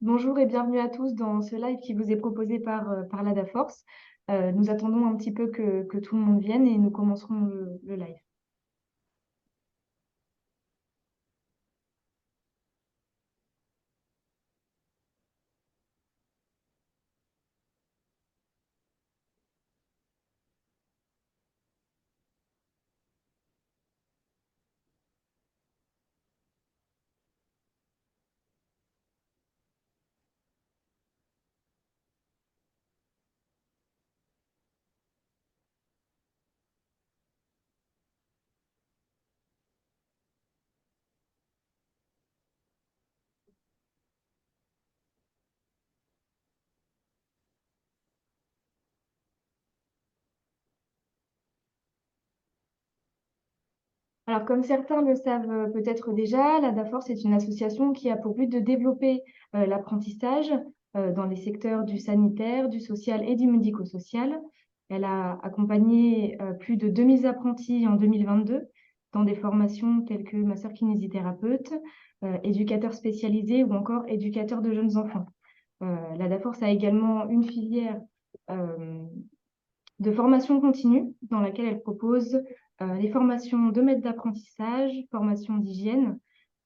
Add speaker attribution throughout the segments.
Speaker 1: Bonjour et bienvenue à tous dans ce live qui vous est proposé par l'ADAFORCE. Nous attendons un petit peu que tout le monde vienne et nous commencerons le live. Alors, comme certains le savent peut-être déjà, l'ADAFORCE est une association qui a pour but de développer l'apprentissage dans les secteurs du sanitaire, du social et du médico-social. Elle a accompagné plus de 2000 apprentis en 2022 dans des formations telles que masseur-kinésithérapeute, éducateur spécialisé ou encore éducateur de jeunes enfants. L'ADAFORCE a également une filière de formation continue dans laquelle elle propose les formations de maîtres d'apprentissage, formations d'hygiène,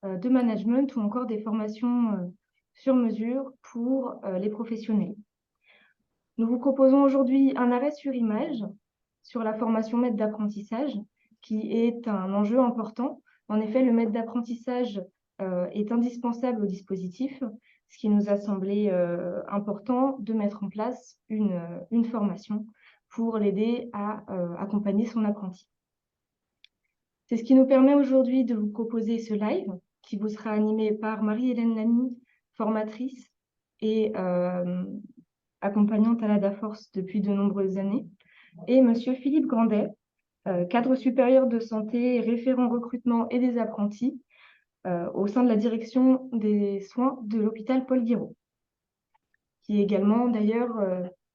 Speaker 1: de management ou encore des formations sur mesure pour les professionnels. Nous vous proposons aujourd'hui un arrêt sur image sur la formation maître d'apprentissage qui est un enjeu important. En effet, le maître d'apprentissage est indispensable au dispositif, ce qui nous a semblé important de mettre en place une formation pour l'aider à accompagner son apprenti. C'est ce qui nous permet aujourd'hui de vous proposer ce live qui vous sera animé par Marie-Hélène Lamy, formatrice et accompagnante à l'ADAFORCE depuis de nombreuses années, et Monsieur Philippe Grandet, cadre supérieur de santé, référent recrutement et des apprentis au sein de la direction des soins de l'hôpital Paul Guiraud, qui est également d'ailleurs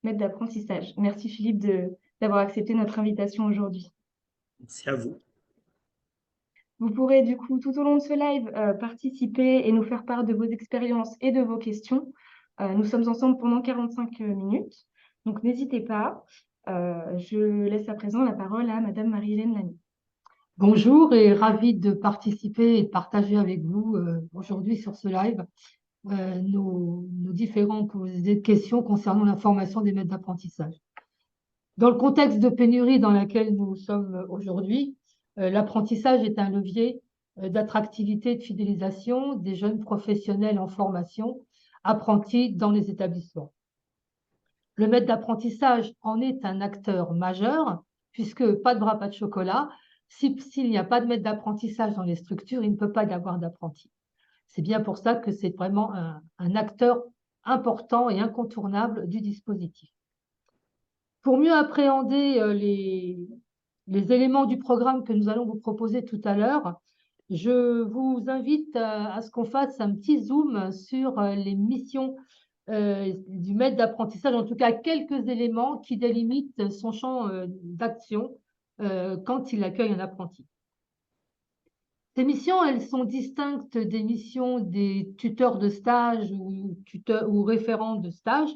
Speaker 1: maître d'apprentissage. Merci Philippe d'avoir accepté notre invitation aujourd'hui.
Speaker 2: Merci à vous.
Speaker 1: Vous pourrez du coup tout au long de ce live participer et nous faire part de vos expériences et de vos questions. Nous sommes ensemble pendant 45 minutes, donc n'hésitez pas. Je laisse à présent la parole à Madame Marie-Hélène Lamy.
Speaker 3: Bonjour et ravie de participer et de partager avec vous aujourd'hui sur ce live nos différentes questions concernant la formation des maîtres d'apprentissage. Dans le contexte de pénurie dans lequel nous sommes aujourd'hui, l'apprentissage est un levier d'attractivité et de fidélisation des jeunes professionnels en formation, apprentis dans les établissements. Le maître d'apprentissage en est un acteur majeur, puisque pas de bras, pas de chocolat. S'il n'y a pas de maître d'apprentissage dans les structures, il ne peut pas y avoir d'apprentis. C'est bien pour ça que c'est vraiment un acteur important et incontournable du dispositif. Pour mieux appréhender les éléments du programme que nous allons vous proposer tout à l'heure, je vous invite à ce qu'on fasse un petit zoom sur les missions du maître d'apprentissage, en tout cas quelques éléments qui délimitent son champ d'action quand il accueille un apprenti. Ces missions, elles sont distinctes des missions des tuteurs de stage ou référents de stage,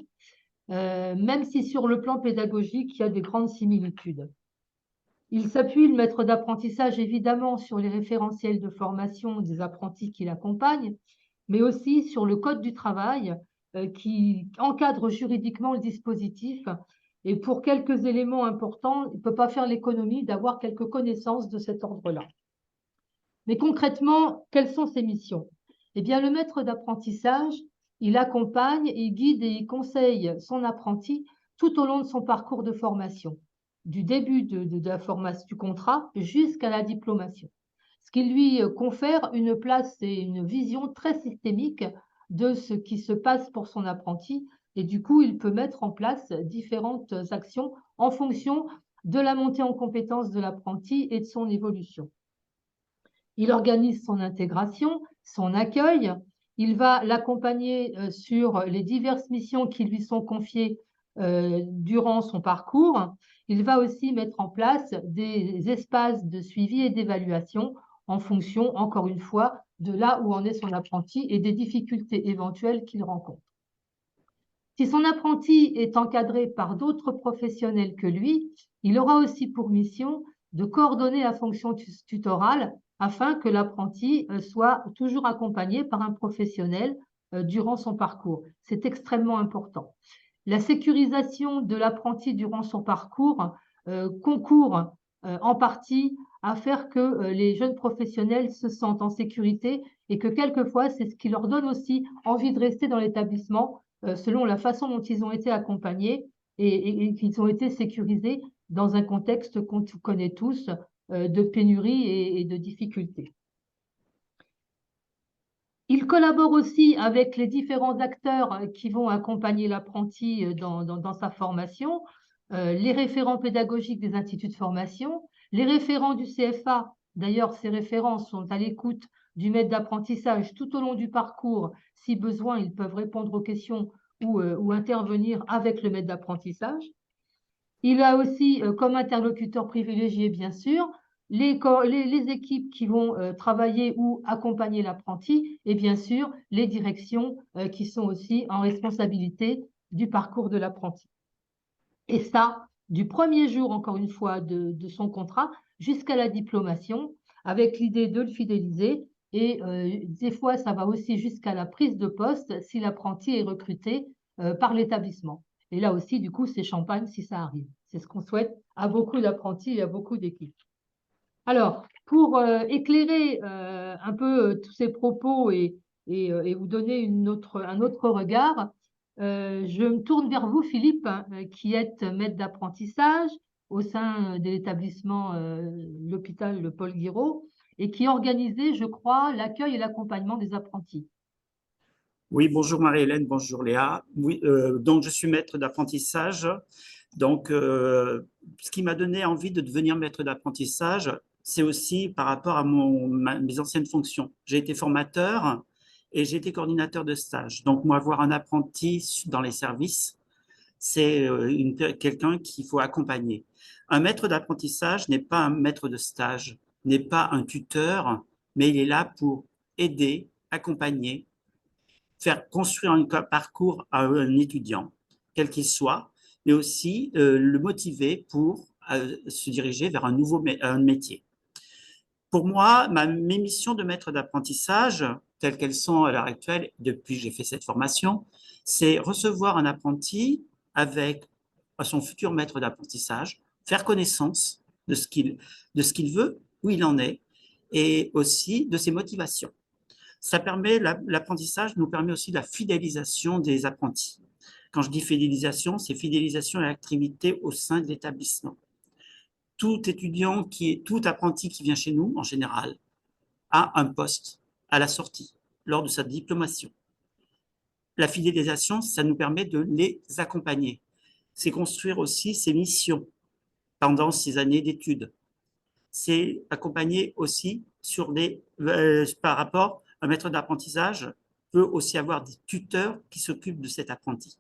Speaker 3: même si sur le plan pédagogique, il y a des grandes similitudes. Il s'appuie, le maître d'apprentissage, évidemment, sur les référentiels de formation des apprentis qui l'accompagnent, mais aussi sur le code du travail qui encadre juridiquement le dispositif. Et pour quelques éléments importants, il ne peut pas faire l'économie d'avoir quelques connaissances de cet ordre-là. Mais concrètement, quelles sont ses missions? Eh bien, le maître d'apprentissage, il accompagne, il guide et il conseille son apprenti tout au long de son parcours de formation, du début de la formation du contrat jusqu'à la diplomation. Ce qui lui confère une place et une vision très systémique de ce qui se passe pour son apprenti. Et du coup, il peut mettre en place différentes actions en fonction de la montée en compétence de l'apprenti et de son évolution. Il organise son intégration, son accueil. Il va l'accompagner sur les diverses missions qui lui sont confiées durant son parcours. Il va aussi mettre en place des espaces de suivi et d'évaluation en fonction, encore une fois, de là où en est son apprenti et des difficultés éventuelles qu'il rencontre. Si son apprenti est encadré par d'autres professionnels que lui, il aura aussi pour mission de coordonner la fonction tutorale afin que l'apprenti soit toujours accompagné par un professionnel durant son parcours. C'est extrêmement important. La sécurisation de l'apprenti durant son parcours concourt en partie à faire que les jeunes professionnels se sentent en sécurité et que quelquefois, c'est ce qui leur donne aussi envie de rester dans l'établissement selon la façon dont ils ont été accompagnés et qu'ils ont été sécurisés dans un contexte qu'on connaît tous de pénurie et de difficultés. Il collabore aussi avec les différents acteurs qui vont accompagner l'apprenti dans sa formation, les référents pédagogiques des instituts de formation, les référents du CFA. D'ailleurs, ces référents sont à l'écoute du maître d'apprentissage tout au long du parcours. Si besoin, ils peuvent répondre aux questions ou intervenir avec le maître d'apprentissage. Il a aussi comme interlocuteur privilégié, bien sûr, les équipes qui vont travailler ou accompagner l'apprenti et bien sûr les directions qui sont aussi en responsabilité du parcours de l'apprenti. Et ça, du premier jour, encore une fois, de son contrat jusqu'à la diplomation, avec l'idée de le fidéliser. Et des fois, ça va aussi jusqu'à la prise de poste si l'apprenti est recruté par l'établissement. Et là aussi, du coup, c'est champagne si ça arrive. C'est ce qu'on souhaite à beaucoup d'apprentis et à beaucoup d'équipes. Alors, pour éclairer un peu tous ces propos et vous donner un autre regard, je me tourne vers vous, Philippe, qui êtes maître d'apprentissage au sein de l'établissement, l'hôpital le Paul Guiraud, et qui organisait, je crois, l'accueil et l'accompagnement des apprentis.
Speaker 2: Oui, bonjour Marie-Hélène, bonjour Léa. Oui, donc je suis maître d'apprentissage. Donc, ce qui m'a donné envie de devenir maître d'apprentissage, c'est aussi par rapport à mes anciennes fonctions. J'ai été formateur et j'ai été coordinateur de stage. Donc, moi, avoir un apprenti dans les services, c'est quelqu'un qu'il faut accompagner. Un maître d'apprentissage n'est pas un maître de stage, n'est pas un tuteur, mais il est là pour aider, accompagner, faire construire un parcours à un étudiant, quel qu'il soit, mais aussi le motiver pour se diriger vers un métier. Pour moi, mes missions de maître d'apprentissage, telles qu'elles sont à l'heure actuelle, depuis que j'ai fait cette formation, c'est recevoir un apprenti avec son futur maître d'apprentissage, faire connaissance de ce qu'il veut, où il en est, et aussi de ses motivations. L'apprentissage nous permet aussi de la fidélisation des apprentis. Quand je dis fidélisation, c'est fidélisation à l'activité au sein de l'établissement. Tout apprenti qui vient chez nous, en général, a un poste à la sortie, lors de sa diplomation. La fidélisation, ça nous permet de les accompagner. C'est construire aussi ses missions pendant ces années d'études. C'est accompagner aussi par rapport un maître d'apprentissage peut aussi avoir des tuteurs qui s'occupent de cet apprenti.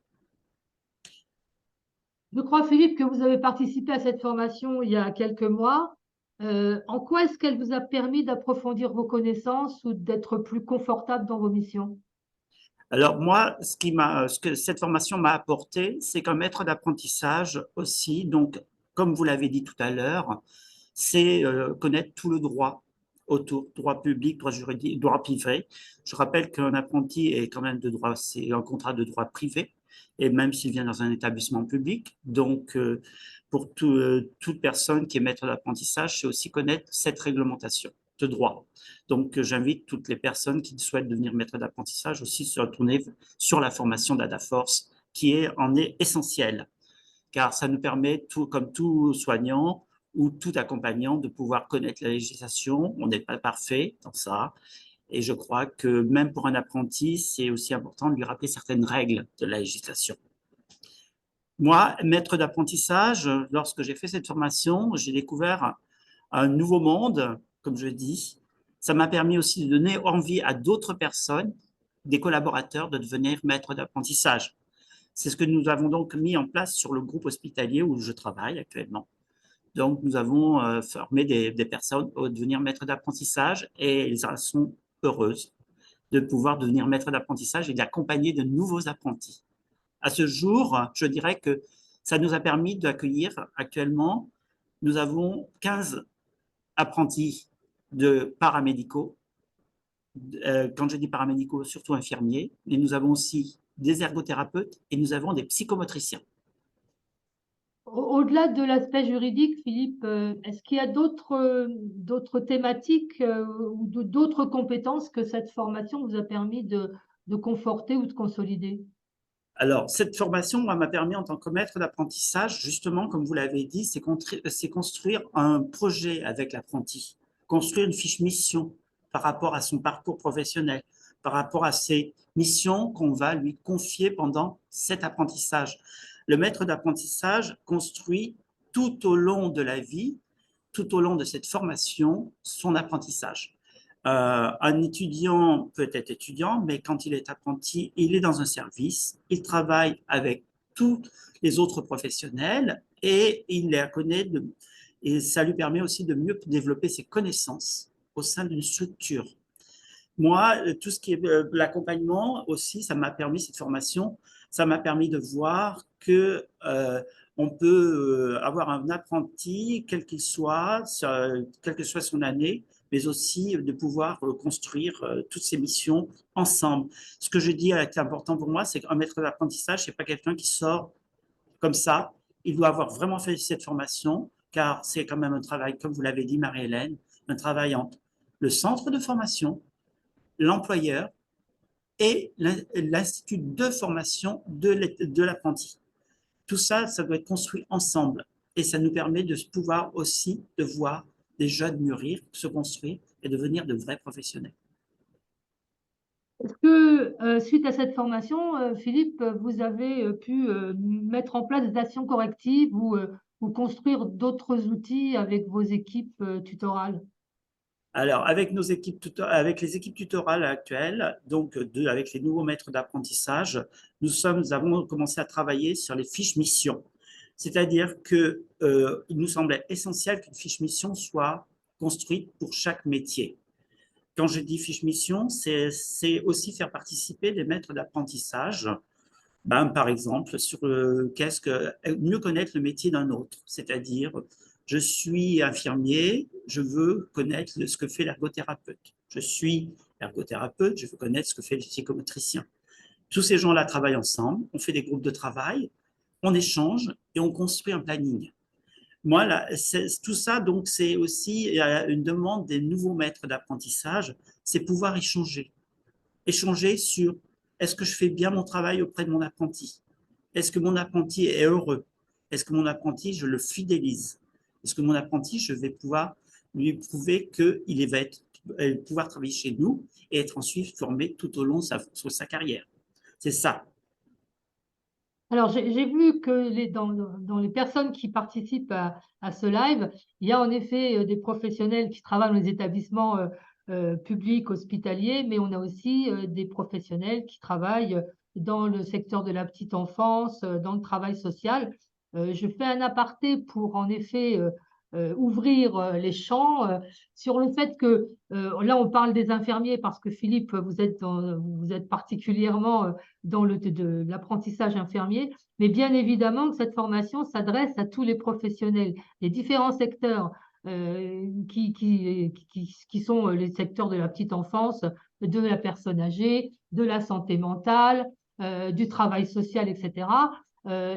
Speaker 3: Je crois, Philippe, que vous avez participé à cette formation il y a quelques mois. En quoi est-ce qu'elle vous a permis d'approfondir vos connaissances ou d'être plus confortable dans vos missions?
Speaker 2: Alors moi, ce que cette formation m'a apporté, c'est qu'un maître d'apprentissage aussi, donc comme vous l'avez dit tout à l'heure, c'est connaître tout le droit autour, droit public, droit juridique, droit privé. Je rappelle qu'un apprenti est quand même c'est un contrat de droit privé, et même s'il vient dans un établissement public. Donc, pour toute personne qui est maître d'apprentissage, c'est aussi connaître cette réglementation de droit. Donc, j'invite toutes les personnes qui souhaitent devenir maître d'apprentissage aussi se retourner sur la formation d'AdaForce, qui en est essentielle, car ça nous permet, comme tout soignant ou tout accompagnant, de pouvoir connaître la législation. On n'est pas parfait dans ça. Et je crois que même pour un apprenti, c'est aussi important de lui rappeler certaines règles de la législation. Moi, maître d'apprentissage, lorsque j'ai fait cette formation, j'ai découvert un nouveau monde, comme je dis. Ça m'a permis aussi de donner envie à d'autres personnes, des collaborateurs, de devenir maître d'apprentissage. C'est ce que nous avons donc mis en place sur le groupe hospitalier où je travaille actuellement. Donc, nous avons formé des personnes à devenir maîtres d'apprentissage et elles sont heureuses de pouvoir devenir maîtres d'apprentissage et d'accompagner de nouveaux apprentis. À ce jour, je dirais que ça nous a permis d'accueillir actuellement, nous avons 15 apprentis de paramédicaux. Quand je dis paramédicaux, surtout infirmiers, mais nous avons aussi des ergothérapeutes et nous avons des psychomotriciens.
Speaker 3: Au-delà de l'aspect juridique, Philippe, est-ce qu'il y a d'autres thématiques ou d'autres compétences que cette formation vous a permis de conforter ou de consolider?
Speaker 2: Alors, cette formation m'a permis en tant que maître d'apprentissage, justement, comme vous l'avez dit, c'est construire un projet avec l'apprenti, construire une fiche mission par rapport à son parcours professionnel, par rapport à ses missions qu'on va lui confier pendant cet apprentissage. Le maître d'apprentissage construit tout au long de la vie, tout au long de cette formation, son apprentissage. Un étudiant peut être étudiant, mais quand il est apprenti, il est dans un service, il travaille avec tous les autres professionnels et il les connaît, et ça lui permet aussi de mieux développer ses connaissances au sein d'une structure. Moi, tout ce qui est l'accompagnement aussi, ça m'a permis, cette formation, ça m'a permis de voir que on peut avoir un apprenti, quel qu'il soit, quelle que soit son année, mais aussi de pouvoir construire toutes ces missions ensemble. Ce que je dis qui est important pour moi, c'est qu'un maître d'apprentissage, c'est pas quelqu'un qui sort comme ça. Il doit avoir vraiment fait cette formation, car c'est quand même un travail, comme vous l'avez dit, Marie-Hélène, un travail entre le centre de formation, l'employeur et l'institut de formation de l'apprenti. Tout ça, ça doit être construit ensemble. Et ça nous permet de pouvoir aussi de voir des jeunes mûrir, se construire et devenir de vrais professionnels.
Speaker 3: Est-ce que, suite à cette formation, Philippe, vous avez pu mettre en place des actions correctives ou construire d'autres outils avec vos équipes tutorales?
Speaker 2: Alors, avec les équipes tutorales actuelles, donc avec les nouveaux maîtres d'apprentissage, nous avons commencé à travailler sur les fiches missions. C'est-à-dire qu'il nous semblait essentiel qu'une fiche mission soit construite pour chaque métier. Quand je dis fiche mission, c'est aussi faire participer les maîtres d'apprentissage, par exemple, sur mieux connaître le métier d'un autre. C'est-à-dire, je suis infirmier, je veux connaître ce que fait l'ergothérapeute. Je suis ergothérapeute, je veux connaître ce que fait le psychomotricien. Tous ces gens-là travaillent ensemble, on fait des groupes de travail, on échange et on construit un planning. Moi, là, tout ça, donc, c'est aussi une demande des nouveaux maîtres d'apprentissage, c'est pouvoir échanger. Échanger sur est-ce que je fais bien mon travail auprès de mon apprenti? Est-ce que mon apprenti est heureux? Est-ce que mon apprenti, je le fidélise? Est-ce que mon apprenti, je vais pouvoir lui prouver qu'il va pouvoir travailler chez nous et être ensuite formé tout au long de sa carrière? C'est ça.
Speaker 3: Alors, j'ai vu que dans les personnes qui participent à ce live, il y a en effet des professionnels qui travaillent dans les établissements publics, hospitaliers, mais on a aussi des professionnels qui travaillent dans le secteur de la petite enfance, dans le travail social. Je fais un aparté pour en effet ouvrir les champs sur le fait que là, on parle des infirmiers parce que Philippe, vous êtes particulièrement dans de l'apprentissage infirmier, mais bien évidemment que cette formation s'adresse à tous les professionnels, les différents secteurs qui sont les secteurs de la petite enfance, de la personne âgée, de la santé mentale, du travail social, etc.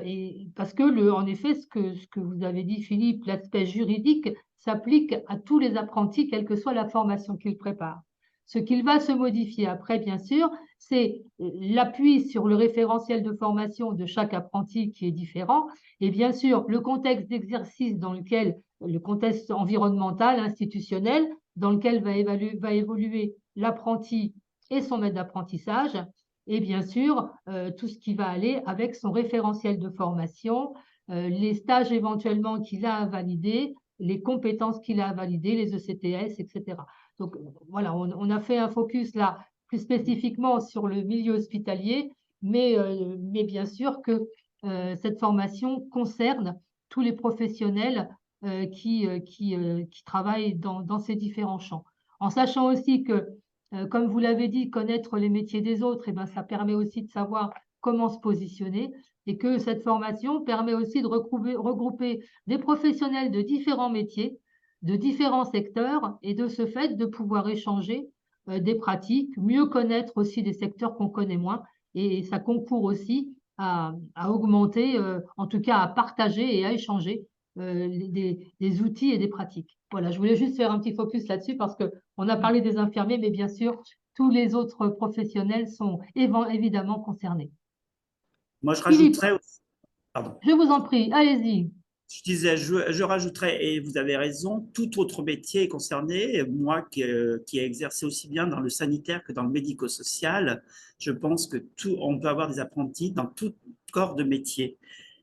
Speaker 3: Et parce que, en effet, ce que vous avez dit, Philippe, l'aspect juridique s'applique à tous les apprentis, quelle que soit la formation qu'ils préparent. Ce qu'il va se modifier après, bien sûr, c'est l'appui sur le référentiel de formation de chaque apprenti qui est différent, et bien sûr le contexte d'exercice le contexte environnemental, institutionnel, dans lequel va évoluer l'apprenti et son maître d'apprentissage, et bien sûr tout ce qui va aller avec son référentiel de formation, les stages éventuellement qu'il a à valider, les compétences qu'il a à valider, les ECTS, etc. Donc voilà, on a fait un focus là plus spécifiquement sur le milieu hospitalier, mais bien sûr que cette formation concerne tous les professionnels qui travaillent dans ces différents champs. En sachant aussi que, comme vous l'avez dit, connaître les métiers des autres, eh ben, ça permet aussi de savoir comment se positionner et que cette formation permet aussi de regrouper des professionnels de différents métiers, de différents secteurs et de ce fait de pouvoir échanger des pratiques, mieux connaître aussi des secteurs qu'on connaît moins et ça concourt aussi à augmenter, en tout cas à partager et à échanger des outils et des pratiques. Voilà, je voulais juste faire un petit focus là-dessus parce qu'on a parlé des infirmiers, mais bien sûr, tous les autres professionnels sont évidemment concernés.
Speaker 2: Moi, je
Speaker 3: Philippe,
Speaker 2: rajouterais aussi, pardon.
Speaker 3: je vous en prie, allez-y.
Speaker 2: Je disais, je rajouterais, et vous avez raison, tout autre métier est concerné. Moi qui ai exercé aussi bien dans le sanitaire que dans le médico-social, je pense que on peut avoir des apprentis dans tout corps de métier.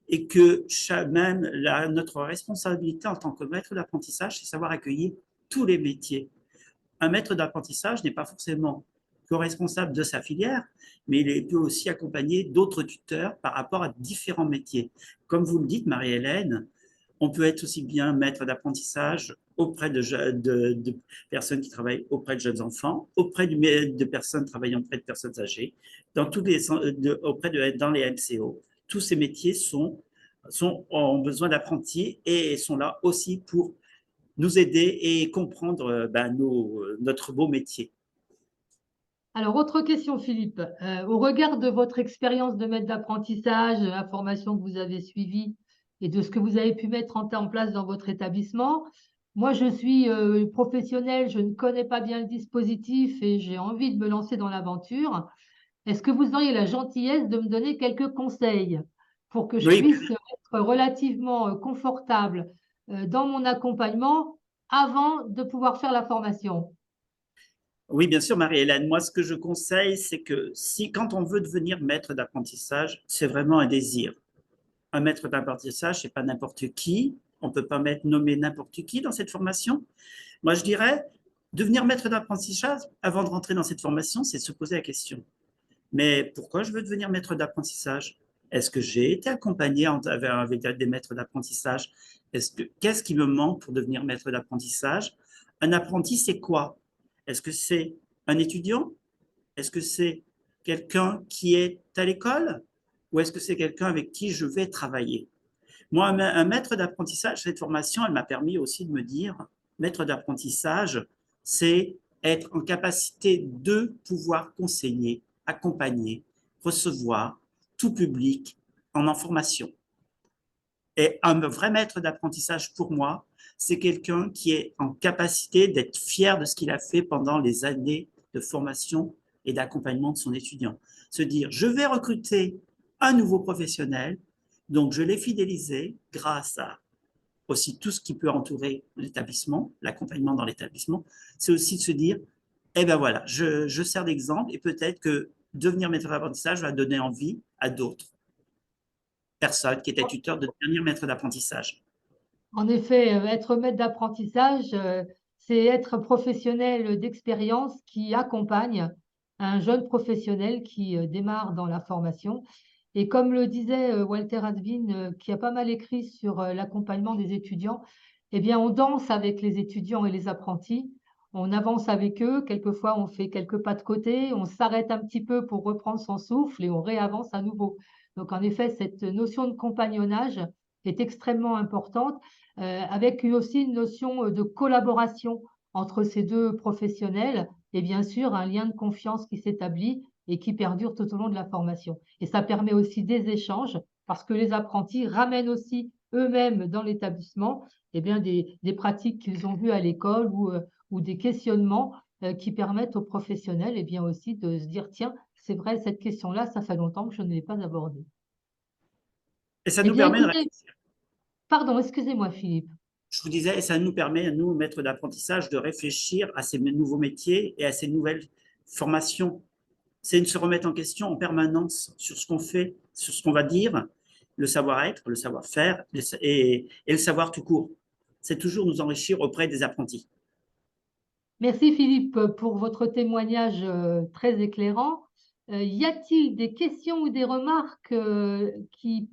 Speaker 2: Et que même notre responsabilité en tant que maître d'apprentissage, c'est savoir accueillir tous les métiers. Un maître d'apprentissage n'est pas forcément co-responsable de sa filière, mais il peut aussi accompagner d'autres tuteurs par rapport à différents métiers. Comme vous le dites, Marie-Hélène, on peut être aussi bien maître d'apprentissage auprès de personnes qui travaillent auprès de jeunes enfants, auprès de personnes travaillant auprès de personnes âgées, dans dans les MCO. Tous ces métiers ont besoin d'apprentis et sont là aussi pour nous aider et comprendre notre beau métier.
Speaker 3: Alors, autre question, Philippe. Au regard de votre expérience de maître d'apprentissage, de la formation que vous avez suivie et de ce que vous avez pu mettre en place dans votre établissement, moi, je suis professionnelle, je ne connais pas bien le dispositif et j'ai envie de me lancer dans l'aventure. Est-ce que vous auriez la gentillesse de me donner quelques conseils pour que je
Speaker 2: Oui,
Speaker 3: puisse être relativement confortable dans mon accompagnement avant de pouvoir faire la formation?
Speaker 2: oui, bien sûr, Marie-Hélène. Moi, ce que je conseille, c'est que quand on veut devenir maître d'apprentissage, c'est vraiment un désir. Un maître d'apprentissage, c'est pas n'importe qui. On peut pas nommer n'importe qui dans cette formation. Moi, je dirais, devenir maître d'apprentissage, avant de rentrer dans cette formation, c'est se poser la question. Mais pourquoi je veux devenir maître d'apprentissage? Est-ce que j'ai été accompagné avec des maîtres d'apprentissage? Qu'est-ce qui me manque pour devenir maître d'apprentissage? Un apprenti, c'est quoi? Est-ce que c'est un étudiant? Est-ce que c'est quelqu'un qui est à l'école? Ou est-ce que c'est quelqu'un avec qui je vais travailler? Moi, un maître d'apprentissage, cette formation, elle m'a permis aussi de me dire, maître d'apprentissage, c'est être en capacité de pouvoir conseiller, accompagner, recevoir tout public en formation. Et un vrai maître d'apprentissage, pour moi, c'est quelqu'un qui est en capacité d'être fier de ce qu'il a fait pendant les années de formation et d'accompagnement de son étudiant. Se dire, je vais recruter un nouveau professionnel, donc je l'ai fidélisé grâce à aussi tout ce qui peut entourer l'établissement, l'accompagnement dans l'établissement. C'est aussi de se dire, eh ben voilà, je sers d'exemple et peut-être que devenir maître d'apprentissage va donner envie à d'autres personnes qui étaient tuteurs de devenir maître d'apprentissage.
Speaker 3: En effet, être maître d'apprentissage, c'est être professionnel d'expérience qui accompagne un jeune professionnel qui démarre dans la formation. Et comme le disait Walter Advin, qui a pas mal écrit sur l'accompagnement des étudiants, eh bien, on danse avec les étudiants et les apprentis, on avance avec eux, quelquefois on fait quelques pas de côté, on s'arrête un petit peu pour reprendre son souffle et on réavance à nouveau. Donc, en effet, cette notion de compagnonnage est extrêmement importante avec aussi une notion de collaboration entre ces deux professionnels et bien sûr un lien de confiance qui s'établit et qui perdure tout au long de la formation. Et ça permet aussi des échanges parce que les apprentis ramènent aussi eux-mêmes dans l'établissement eh bien, des pratiques qu'ils ont vues à l'école ou des questionnements qui permettent aux professionnels eh bien, aussi de se dire tiens, c'est vrai, cette question-là, ça fait longtemps que je ne l'ai pas abordée.
Speaker 2: Et ça
Speaker 3: Eh
Speaker 2: nous
Speaker 3: bien,
Speaker 2: permet de
Speaker 3: écoutez,
Speaker 2: réfléchir.
Speaker 3: pardon, excusez-moi, Philippe.
Speaker 2: Je vous disais, et ça nous permet, nous, maîtres d'apprentissage, de réfléchir à ces nouveaux métiers et à ces nouvelles formations. C'est de se remettre en question en permanence sur ce qu'on fait, sur ce qu'on va dire, le savoir-être, le savoir-faire et le savoir tout court. C'est toujours nous enrichir auprès des apprentis.
Speaker 3: Merci Philippe pour votre témoignage très éclairant. Y a-t-il des questions ou des remarques qui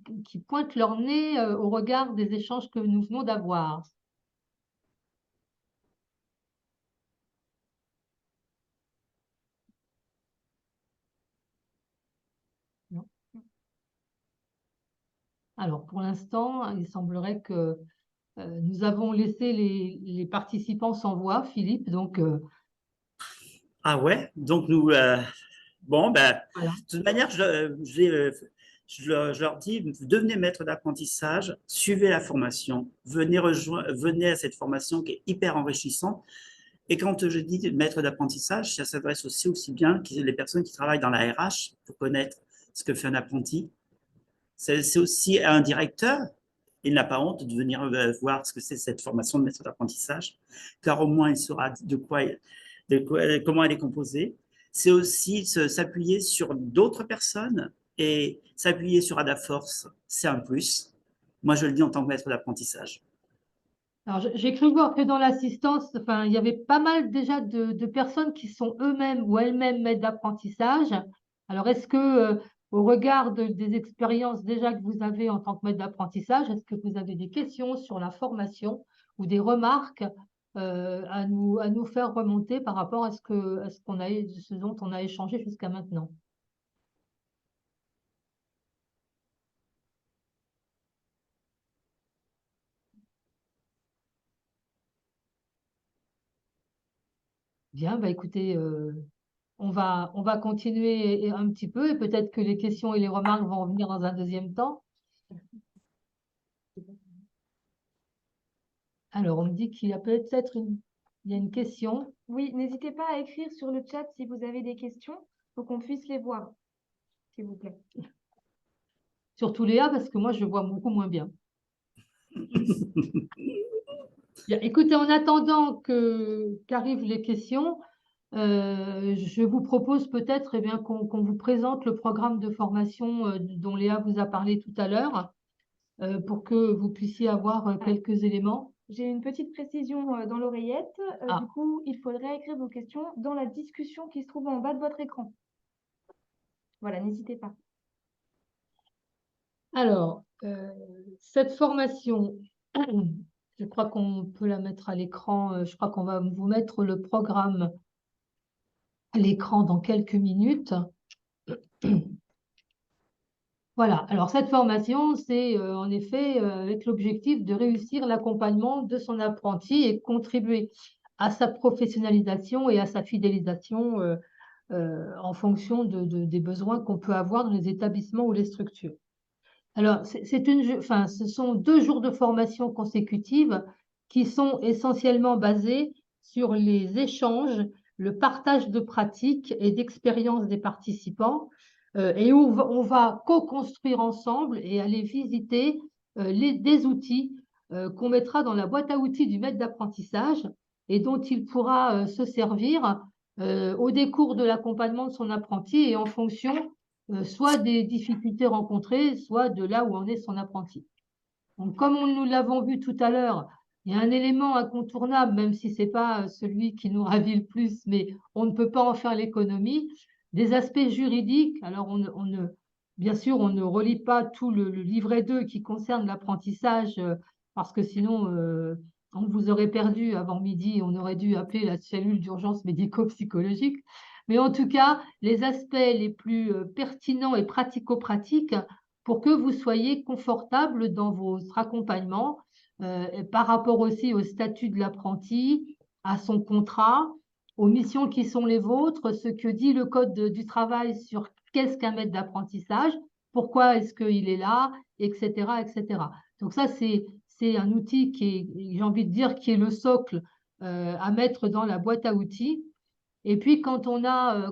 Speaker 3: pointent leur nez au regard des échanges que nous venons d'avoir? Alors, pour l'instant, il semblerait que nous avons laissé les participants sans voix, Philippe, donc
Speaker 2: Ah ouais, donc nous, bon, ben,
Speaker 3: voilà.
Speaker 2: de toute manière, je leur dis, devenez maître d'apprentissage, suivez la formation, venez à cette formation qui est hyper enrichissante. Et quand je dis maître d'apprentissage, ça s'adresse aussi bien que les personnes qui travaillent dans la RH pour connaître ce que fait un apprenti. C'est aussi un directeur. Il n'a pas honte de venir voir ce que c'est cette formation de maître d'apprentissage, car au moins il saura comment elle est composée. C'est aussi s'appuyer sur d'autres personnes et s'appuyer sur Adaforce, c'est un plus. Moi, je le dis en tant que maître d'apprentissage.
Speaker 3: Alors, j'ai cru voir que dans l'assistance, enfin, il y avait pas mal déjà de personnes qui sont eux-mêmes ou elles-mêmes maîtres d'apprentissage. Alors, est-ce que, au regard des expériences déjà que vous avez en tant que maître d'apprentissage, est-ce que vous avez des questions sur la formation ou des remarques à nous faire remonter par rapport à ce dont on a échangé jusqu'à maintenant? Bien, bah écoutez, on va continuer un petit peu et peut-être que les questions et les remarques vont revenir dans un deuxième temps. Alors, on me dit qu'il y a peut-être il y a une question.
Speaker 1: Oui, n'hésitez pas à écrire sur le chat si vous avez des questions pour qu'on puisse les voir, s'il vous plaît.
Speaker 3: Surtout Léa, parce que moi, je vois beaucoup moins bien. Bien, écoutez, en attendant qu'arrivent les questions, je vous propose peut-être qu'on vous présente le programme de formation dont Léa vous a parlé tout à l'heure, pour que vous puissiez avoir quelques éléments.
Speaker 1: J'ai une petite précision dans l'oreillette.
Speaker 3: Ah.
Speaker 1: Du coup, il faudrait écrire vos questions dans la discussion qui se trouve en bas de votre écran. Voilà, n'hésitez pas.
Speaker 3: Alors, cette formation, je crois qu'on peut la mettre à l'écran. Je crois qu'on va vous mettre le programme à l'écran dans quelques minutes. Voilà, alors cette formation, c'est en effet avec l'objectif de réussir l'accompagnement de son apprenti et contribuer à sa professionnalisation et à sa fidélisation en fonction des besoins qu'on peut avoir dans les établissements ou les structures. Alors, ce sont 2 jours de formation consécutive qui sont essentiellement basés sur les échanges, le partage de pratiques et d'expériences des participants, et où on va co-construire ensemble et aller visiter des outils qu'on mettra dans la boîte à outils du maître d'apprentissage et dont il pourra se servir au décours de l'accompagnement de son apprenti et en fonction soit des difficultés rencontrées, soit de là où en est son apprenti. Donc, comme nous l'avons vu tout à l'heure, il y a un élément incontournable, même si ce n'est pas celui qui nous ravit le plus, mais on ne peut pas en faire l'économie, des aspects juridiques. Alors, bien sûr, on ne relie pas tout le livret 2 qui concerne l'apprentissage, parce que sinon, on vous aurait perdu avant midi, on aurait dû appeler la cellule d'urgence médico-psychologique. Mais en tout cas, les aspects les plus pertinents et pratico-pratiques pour que vous soyez confortable dans votre accompagnement par rapport aussi au statut de l'apprenti, à son contrat, aux missions qui sont les vôtres, ce que dit le Code du travail sur qu'est-ce qu'un maître d'apprentissage, pourquoi est-ce qu'il est là, etc., etc. Donc ça, c'est un outil qui est, j'ai envie de dire, qui est le socle à mettre dans la boîte à outils. Et puis, quand on a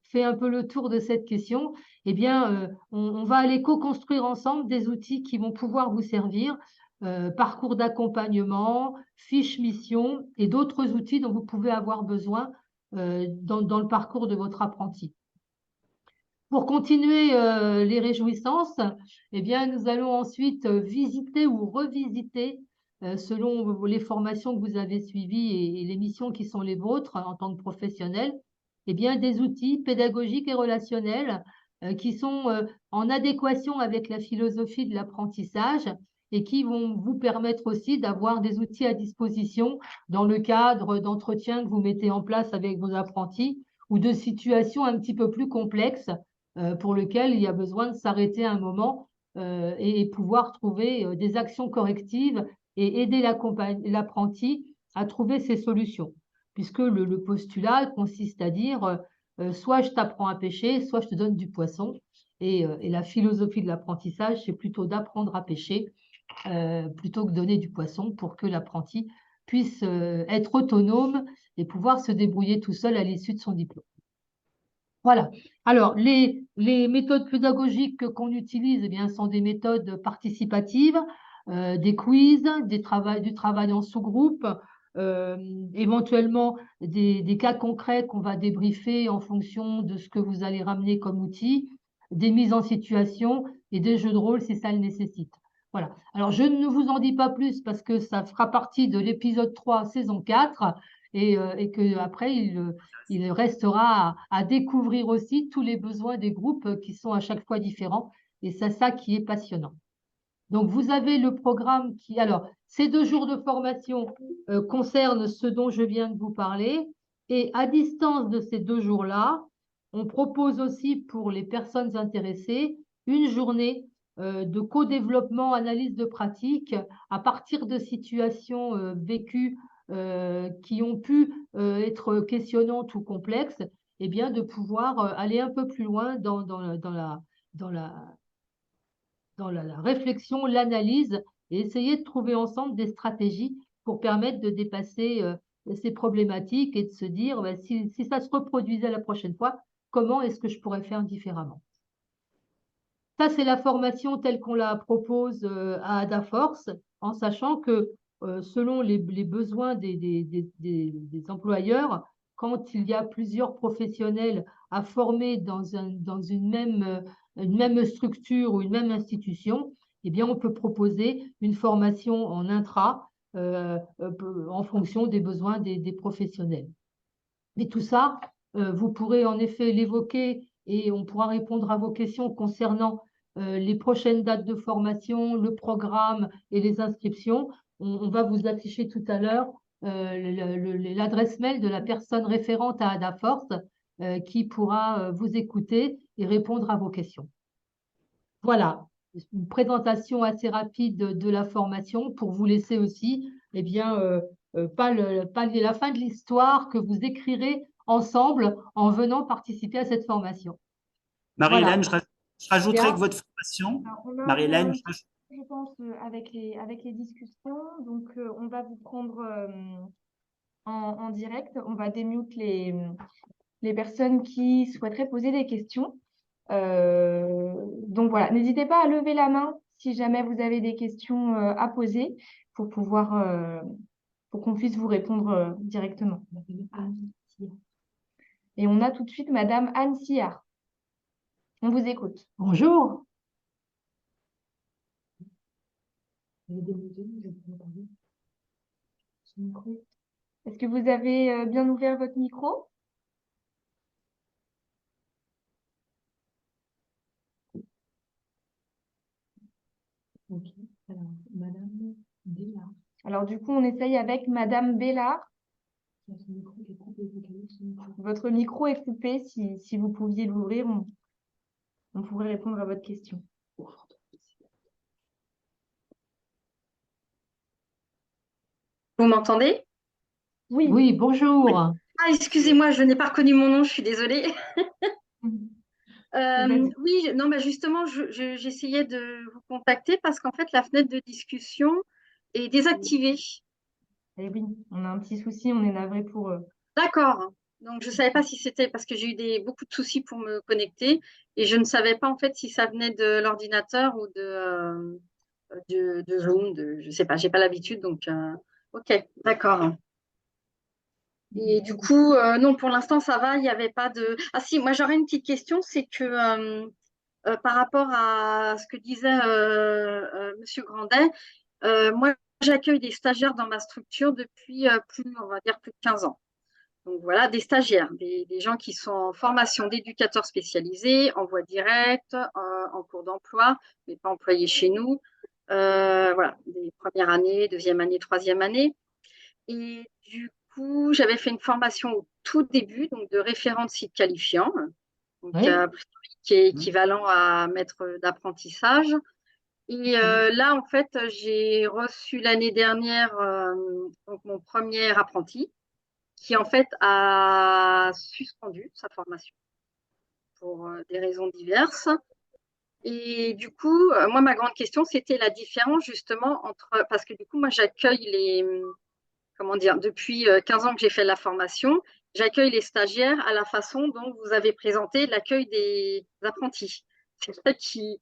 Speaker 3: fait un peu le tour de cette question, eh bien, on va aller co-construire ensemble des outils qui vont pouvoir vous servir, parcours d'accompagnement, fiches mission et d'autres outils dont vous pouvez avoir besoin dans le parcours de votre apprenti. Pour continuer les réjouissances, eh bien, nous allons ensuite visiter ou revisiter, selon les formations que vous avez suivies et les missions qui sont les vôtres en tant que professionnel, eh bien, des outils pédagogiques et relationnels qui sont en adéquation avec la philosophie de l'apprentissage et qui vont vous permettre aussi d'avoir des outils à disposition dans le cadre d'entretiens que vous mettez en place avec vos apprentis ou de situations un petit peu plus complexes pour lequel il y a besoin de s'arrêter un moment et pouvoir trouver des actions correctives et aider l'apprenti à trouver ses solutions. Puisque le postulat consiste à dire soit je t'apprends à pêcher, soit je te donne du poisson. Et la philosophie de l'apprentissage, c'est plutôt d'apprendre à pêcher plutôt que donner du poisson pour que l'apprenti puisse être autonome et pouvoir se débrouiller tout seul à l'issue de son diplôme. Voilà. Alors, les méthodes pédagogiques qu'on utilise, eh bien, sont des méthodes participatives, des quiz, du travail en sous-groupe, éventuellement des cas concrets qu'on va débriefer en fonction de ce que vous allez ramener comme outil, des mises en situation et des jeux de rôle si ça le nécessite. Voilà. Alors, je ne vous en dis pas plus parce que ça fera partie de l'épisode 3, saison 4, et qu'après, il restera à découvrir aussi tous les besoins des groupes qui sont à chaque fois différents. Et c'est ça qui est passionnant. Donc, vous avez le programme qui… Alors, ces 2 jours de formation concernent ce dont je viens de vous parler. Et à distance de ces 2 jours-là, on propose aussi pour les personnes intéressées une journée de co-développement, analyse de pratique à partir de situations vécues qui ont pu être questionnantes ou complexes, et bien de pouvoir aller un peu plus loin dans la réflexion, l'analyse et essayer de trouver ensemble des stratégies pour permettre de dépasser ces problématiques et de se dire si ça se reproduisait la prochaine fois, comment est-ce que je pourrais faire différemment? Ça, c'est la formation telle qu'on la propose à Adaforce, en sachant que selon les besoins des employeurs, quand il y a plusieurs professionnels à former dans une même structure ou une même institution, eh bien, on peut proposer une formation en intra en fonction des besoins des professionnels. Mais tout ça, vous pourrez en effet l'évoquer et on pourra répondre à vos questions concernant les prochaines dates de formation, le programme et les inscriptions. On va vous afficher tout à l'heure l'adresse mail de la personne référente à Adaforce qui pourra vous écouter et répondre à vos questions. Voilà, une présentation assez rapide de la formation pour vous laisser aussi, eh bien, pas la fin de l'histoire que vous écrirez ensemble en venant participer à cette formation.
Speaker 2: Marie-Hélène,
Speaker 3: Voilà.
Speaker 2: je rajouterai
Speaker 3: Bien.
Speaker 2: que votre formation,
Speaker 1: Alors, on a
Speaker 2: Marie-Hélène,
Speaker 1: je pense, avec les discussions. Donc, on va vous prendre en direct. On va démute les personnes qui souhaiteraient poser des questions. Donc, voilà, n'hésitez pas à lever la main si jamais vous avez des questions à poser pour pour qu'on puisse vous répondre directement. Et on a tout de suite Madame Anne Sillard. On vous écoute.
Speaker 3: Bonjour.
Speaker 1: Est-ce que vous avez bien ouvert votre micro?
Speaker 3: Ok. Alors, Madame Bellard.
Speaker 1: Alors, du coup, on essaye avec Madame Bellard. Votre micro est coupé. Si vous pouviez l'ouvrir, on pourrait répondre à votre question.
Speaker 4: Vous m'entendez?
Speaker 1: Oui.
Speaker 3: Oui, bonjour.
Speaker 4: Ah, excusez-moi, je n'ai pas reconnu mon nom, je suis désolée. Oui, non, bah justement, j'essayais de vous contacter parce qu'en fait, la fenêtre de discussion est désactivée.
Speaker 1: Eh oui, on a un petit souci, on est navré pour eux.
Speaker 4: D'accord. Donc, je ne savais pas si c'était parce que j'ai eu beaucoup de soucis pour me connecter et je ne savais pas en fait si ça venait de l'ordinateur ou de Zoom, je ne sais pas, j'ai pas l'habitude. Donc, ok, d'accord. Et du coup, non, pour l'instant, ça va. Il n'y avait pas de… Ah si, moi, j'aurais une petite question. C'est que par rapport à ce que disait Monsieur Grandet, moi, j'accueille des stagiaires dans ma structure depuis on va dire plus de 15 ans. Donc voilà, des stagiaires, des gens qui sont en formation d'éducateurs spécialisés, en voie directe, en cours d'emploi, mais pas employés chez nous. Voilà, des premières années, deuxième année, troisième année. Et du coup, j'avais fait une formation au tout début, donc de référent de site qualifiant, donc
Speaker 3: Oui.
Speaker 4: qui est équivalent à maître d'apprentissage. Et là, en fait, j'ai reçu l'année dernière donc mon premier apprenti qui, en fait, a suspendu sa formation pour des raisons diverses. Et du coup, moi, ma grande question, c'était la différence justement entre, parce que du coup, moi, j'accueille comment dire, depuis 15 ans que j'ai fait la formation, j'accueille les stagiaires à la façon dont vous avez présenté l'accueil des apprentis. C'est ça qui,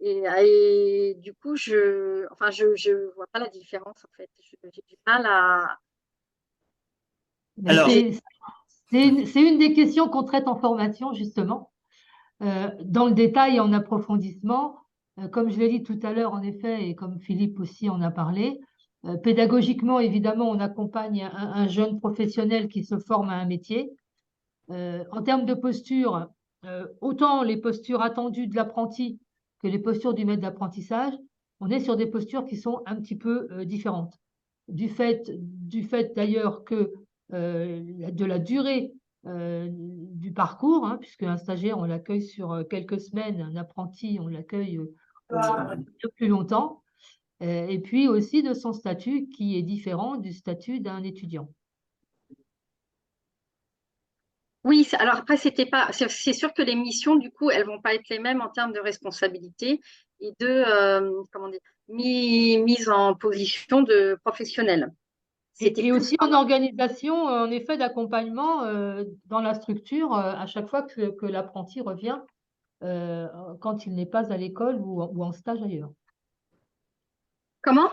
Speaker 4: et du coup, je vois pas la différence en fait. J'ai du mal à.
Speaker 3: Mais
Speaker 2: Alors,
Speaker 3: c'est une des questions qu'on traite en formation, justement. Dans le détail et en approfondissement, comme je l'ai dit tout à l'heure, en effet, et comme Philippe aussi en a parlé, pédagogiquement, évidemment, on accompagne un jeune professionnel qui se forme à un métier. En termes de posture, autant les postures attendues de l'apprenti que les postures du maître d'apprentissage, on est sur des postures qui sont un petit peu différentes. Du fait d'ailleurs que de la durée du parcours, hein, puisque un stagiaire, on l'accueille sur quelques semaines, un apprenti, on l'accueille plus longtemps, et puis aussi de son statut qui est différent du statut d'un étudiant.
Speaker 4: Oui, alors après, c'était pas. C'est sûr que les missions, du coup, elles vont pas être les mêmes en termes de responsabilité et de comment dire, mise en position de professionnel. C'était
Speaker 3: Et
Speaker 4: plus
Speaker 3: aussi
Speaker 4: ça.
Speaker 3: en organisation, en effet, d'accompagnement dans la structure à chaque fois que l'apprenti revient quand il n'est pas à l'école ou en stage ailleurs.
Speaker 4: Comment?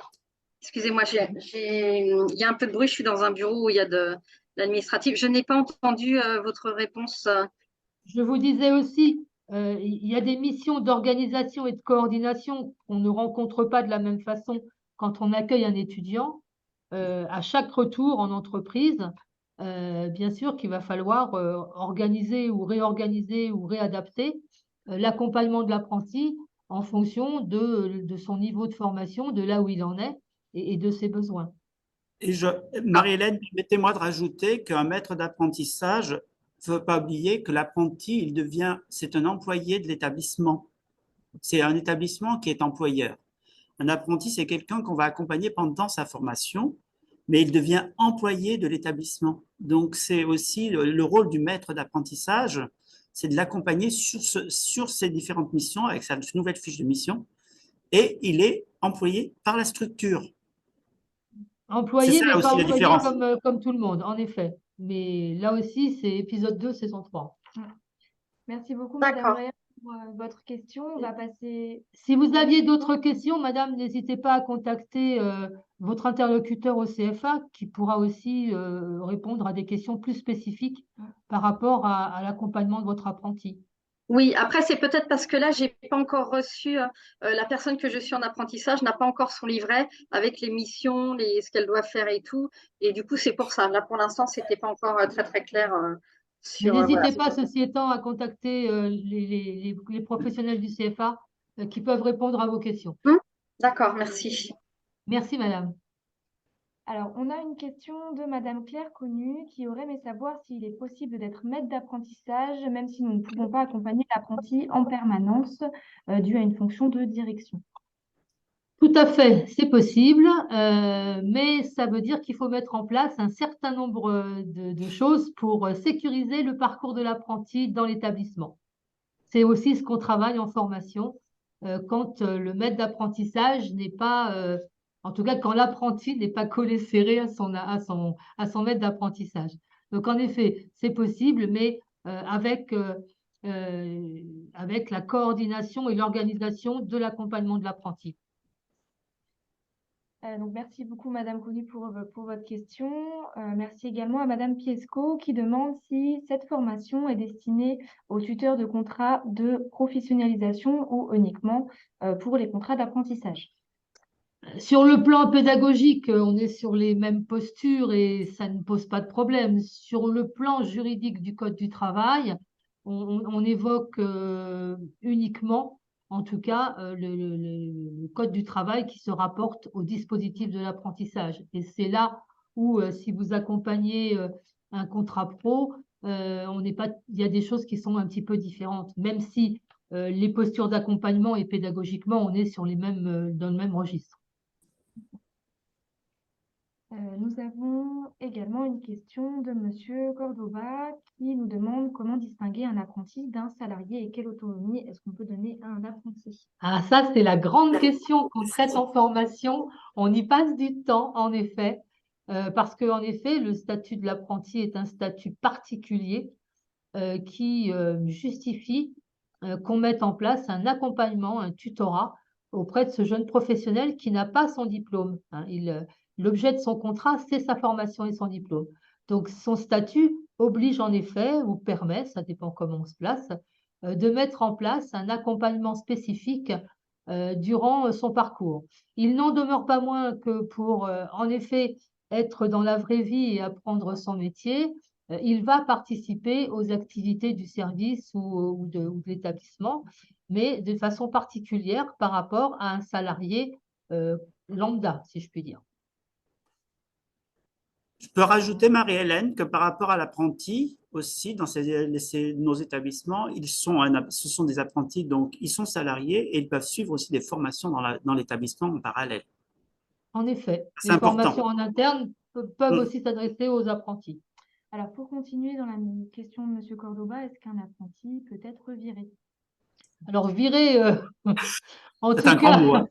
Speaker 4: Excusez-moi, il y a un peu de bruit. Je suis dans un bureau où il y a de l'administratif. Je n'ai pas entendu votre réponse.
Speaker 3: Je vous disais aussi, il y a des missions d'organisation et de coordination qu'on ne rencontre pas de la même façon quand on accueille un étudiant. À chaque retour en entreprise, bien sûr qu'il va falloir organiser ou réorganiser ou réadapter l'accompagnement de l'apprenti en fonction de son niveau de formation, de là où il en est et de ses besoins.
Speaker 2: et je, Marie-Hélène, permettez-moi de rajouter qu'un maître d'apprentissage, il ne faut pas oublier que l'apprenti, c'est un employé de l'établissement. C'est un établissement qui est employeur. Un apprenti, c'est quelqu'un qu'on va accompagner pendant sa formation, mais il devient employé de l'établissement. Donc, c'est aussi le rôle du maître d'apprentissage, c'est de l'accompagner sur ces différentes missions avec sa nouvelle fiche de mission, et il est employé par la structure. C'est
Speaker 3: Employé,
Speaker 2: ça
Speaker 3: mais pas
Speaker 2: aussi la
Speaker 3: employé
Speaker 2: différence.
Speaker 3: comme tout le monde, en effet. Mais là aussi, c'est épisode 2, saison 3.
Speaker 1: Merci beaucoup, Madame
Speaker 4: D'accord.
Speaker 1: Breyer, pour votre question. On va passer.
Speaker 3: Si vous aviez d'autres questions, Madame, n'hésitez pas à contacter votre interlocuteur au CFA qui pourra aussi répondre à des questions plus spécifiques par rapport à l'accompagnement de votre apprenti.
Speaker 4: Oui, après, c'est peut-être parce que là, j'ai pas encore reçu, la personne que je suis en apprentissage n'a pas encore son livret avec les missions, ce qu'elle doit faire et tout. Et du coup, c'est pour ça. Là, pour l'instant, c'était pas encore très, très clair
Speaker 3: Mais
Speaker 4: sur, voilà.
Speaker 3: n'hésitez pas, ceci étant, à contacter les professionnels du CFA qui peuvent répondre à vos questions.
Speaker 4: D'accord, merci.
Speaker 3: Merci, Madame.
Speaker 1: Alors, on a une question de Madame Claire Connu qui aurait aimé savoir s'il est possible d'être maître d'apprentissage, même si nous ne pouvons pas accompagner l'apprenti en permanence dû à une fonction de direction.
Speaker 3: Tout à fait, c'est possible, mais ça veut dire qu'il faut mettre en place un certain nombre de choses pour sécuriser le parcours de l'apprenti dans l'établissement. C'est aussi ce qu'on travaille en formation quand le maître d'apprentissage n'est pas, en tout cas quand l'apprenti n'est pas collé serré à son maître d'apprentissage. Donc en effet, c'est possible, mais avec la coordination et l'organisation de l'accompagnement de l'apprenti.
Speaker 1: Donc, merci beaucoup, Madame Connu, pour votre question. Merci également à Madame Piesco qui demande si cette formation est destinée aux tuteurs de contrats de professionnalisation ou uniquement pour les contrats d'apprentissage.
Speaker 3: Sur le plan pédagogique, on est sur les mêmes postures et ça ne pose pas de problème. Sur le plan juridique du Code du travail, on évoque uniquement, en tout cas, le Code du travail qui se rapporte au dispositif de l'apprentissage. Et c'est là où, si vous accompagnez un contrat pro, il y a des choses qui sont un petit peu différentes, même si les postures d'accompagnement et pédagogiquement, on est sur dans le même registre.
Speaker 1: Nous avons également une question de Monsieur Cordova qui nous demande comment distinguer un apprenti d'un salarié et quelle autonomie est-ce qu'on peut donner à un apprenti?
Speaker 3: Ah, ça, c'est la grande question qu'on traite en formation. On y passe du temps, en effet, parce qu'en effet, le statut de l'apprenti est un statut particulier qui justifie qu'on mette en place un accompagnement, un tutorat auprès de ce jeune professionnel qui n'a pas son diplôme, hein. L'objet de son contrat, c'est sa formation et son diplôme. Donc, son statut oblige en effet, ou permet, ça dépend comment on se place, de mettre en place un accompagnement spécifique durant son parcours. Il n'en demeure pas moins que pour, en effet, être dans la vraie vie et apprendre son métier, il va participer aux activités du service ou de l'établissement, mais de façon particulière par rapport à un salarié lambda, si je puis dire.
Speaker 2: Je peux rajouter, Marie-Hélène, que par rapport à l'apprenti aussi, dans nos établissements, ce sont des apprentis, donc ils sont salariés et ils peuvent suivre aussi des formations dans l'établissement en parallèle.
Speaker 3: En effet,
Speaker 2: C'est
Speaker 3: les
Speaker 2: important.
Speaker 3: formations en interne peuvent aussi s'adresser aux apprentis.
Speaker 1: Alors, pour continuer dans la question de Monsieur Cordoba, est-ce qu'un apprenti peut être viré?
Speaker 3: Alors, virer, en
Speaker 2: C'est
Speaker 3: tout
Speaker 2: un grand
Speaker 3: cas,
Speaker 2: mot, hein.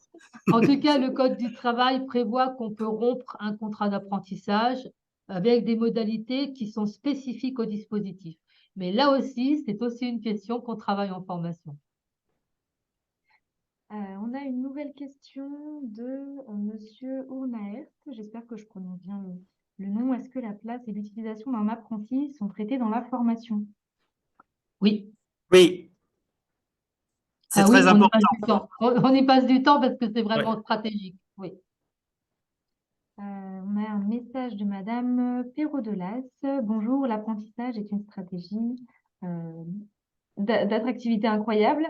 Speaker 3: en tout cas, le Code du travail prévoit qu'on peut rompre un contrat d'apprentissage avec des modalités qui sont spécifiques au dispositif. Mais là aussi, c'est aussi une question qu'on travaille en formation.
Speaker 1: On a une nouvelle question de Monsieur Ournaert. J'espère que je prononce bien le nom. Est-ce que la place et l'utilisation d'un apprenti sont traitées dans la formation?
Speaker 3: Oui.
Speaker 2: Oui, c'est
Speaker 3: Ah oui,
Speaker 2: très
Speaker 3: on y
Speaker 2: important.
Speaker 3: passe du temps. On y passe du temps parce que c'est vraiment
Speaker 2: Ouais.
Speaker 3: stratégique. Oui.
Speaker 1: On a un message de Madame Perrault-Delas. Bonjour, l'apprentissage est une stratégie d'attractivité incroyable.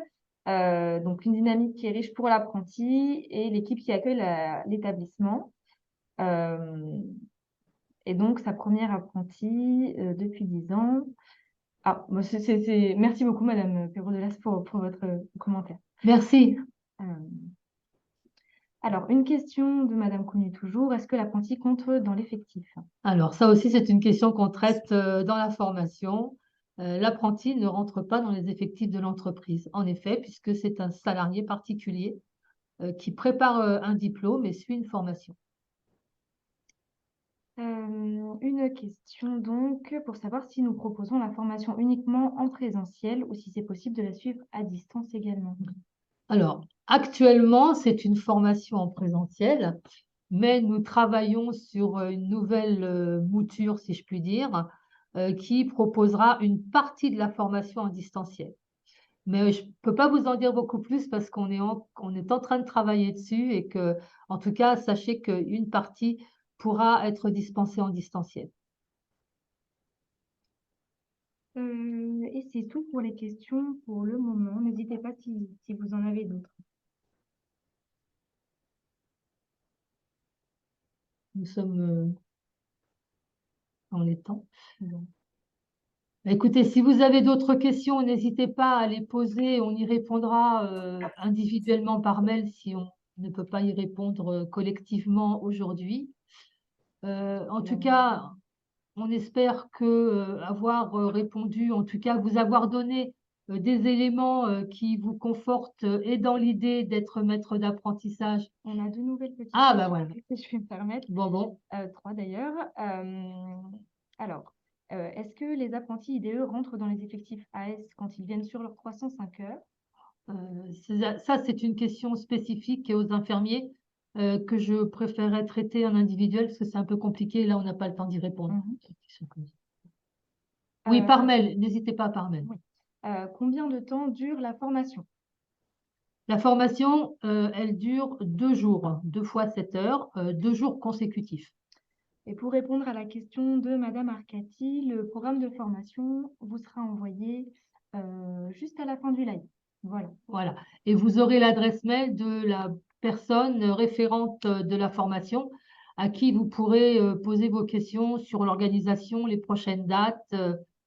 Speaker 1: Donc, une dynamique qui est riche pour l'apprenti et l'équipe qui accueille l'établissement. Et donc, sa première apprentie depuis 10 ans. Ah, merci beaucoup, Madame Perrault-Delas, pour votre commentaire.
Speaker 3: Merci.
Speaker 1: Alors, une question de Madame Connu toujours. Est-ce que l'apprenti compte dans l'effectif?
Speaker 3: Alors, ça aussi, c'est une question qu'on traite dans la formation. L'apprenti ne rentre pas dans les effectifs de l'entreprise, en effet, puisque c'est un salarié particulier qui prépare un diplôme et suit une formation.
Speaker 1: Une question donc pour savoir si nous proposons la formation uniquement en présentiel ou si c'est possible de la suivre à distance également.
Speaker 3: Alors, actuellement, c'est une formation en présentiel, mais nous travaillons sur une nouvelle mouture, si je puis dire, qui proposera une partie de la formation en distanciel. Mais je ne peux pas vous en dire beaucoup plus parce qu'on est en train de travailler dessus et que, en tout cas, sachez qu'une partie pourra être dispensée en distanciel.
Speaker 1: Et c'est tout pour les questions pour le moment. N'hésitez pas si vous en avez d'autres.
Speaker 3: Nous sommes dans les temps. Écoutez, si vous avez d'autres questions, n'hésitez pas à les poser. On y répondra individuellement par mail si on ne peut pas y répondre collectivement aujourd'hui. En tout cas, on espère avoir répondu, en tout cas vous avoir donné des éléments qui vous confortent et dans l'idée d'être maître d'apprentissage.
Speaker 1: On a deux nouvelles petites
Speaker 3: Ah,
Speaker 1: questions,
Speaker 3: bah voilà.
Speaker 1: si je peux me permettre.
Speaker 3: Bon.
Speaker 1: 3 d'ailleurs. Alors, est-ce que les apprentis IDE rentrent dans les effectifs AS quand ils viennent sur leurs 305 heures?
Speaker 3: Ça, c'est une question spécifique aux infirmiers que je préférerais traiter en individuel parce que c'est un peu compliqué. Là, on n'a pas le temps d'y répondre. Oui, par mail. N'hésitez pas par mail.
Speaker 1: Oui. Combien de temps dure la formation?
Speaker 3: La formation, elle dure 2 jours, 2 fois 7 heures, 2 jours consécutifs.
Speaker 1: Et pour répondre à la question de Madame Arcati, le programme de formation vous sera envoyé juste à la fin du live. Voilà.
Speaker 3: Et vous aurez l'adresse mail de la personne référente de la formation à qui vous pourrez poser vos questions sur l'organisation, les prochaines dates,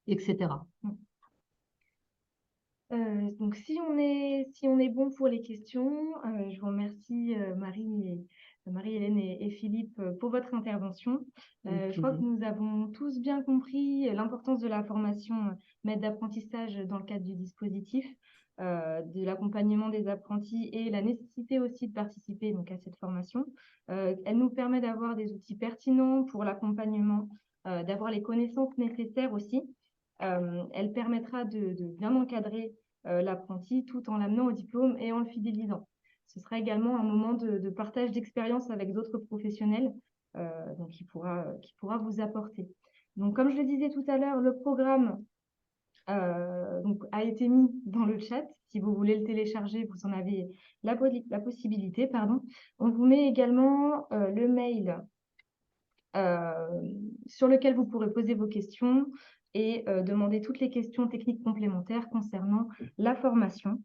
Speaker 3: etc.
Speaker 1: Donc, si on est bon pour les questions, je vous remercie Marie-Hélène et Philippe pour votre intervention. Je crois que nous avons tous bien compris l'importance de la formation maître d'apprentissage dans le cadre du dispositif, de l'accompagnement des apprentis et la nécessité aussi de participer donc, à cette formation. Elle nous permet d'avoir des outils pertinents pour l'accompagnement, d'avoir les connaissances nécessaires aussi. Elle permettra de bien encadrer l'apprenti tout en l'amenant au diplôme et en le fidélisant. Ce sera également un moment de partage d'expérience avec d'autres professionnels donc qui pourra vous apporter. Donc, comme je le disais tout à l'heure, le programme donc, a été mis dans le chat. Si vous voulez le télécharger, vous en avez la possibilité. Pardon. On vous met également le mail sur lequel vous pourrez poser vos questions et demander toutes les questions techniques complémentaires concernant la formation.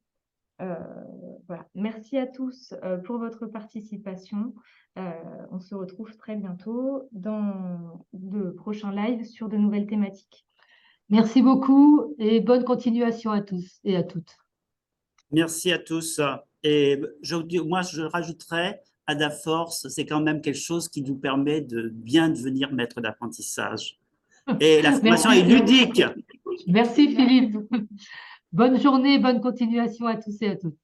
Speaker 1: Voilà. Merci à tous pour votre participation. On se retrouve très bientôt dans de prochains lives sur de nouvelles thématiques.
Speaker 3: Merci beaucoup et bonne continuation à tous et à toutes.
Speaker 2: Merci à tous. Et moi, je rajouterais, AdaForce, c'est quand même quelque chose qui nous permet de bien devenir maître d'apprentissage. Et la formation est ludique.
Speaker 3: Merci Philippe. Bonne journée, bonne continuation à tous et à toutes.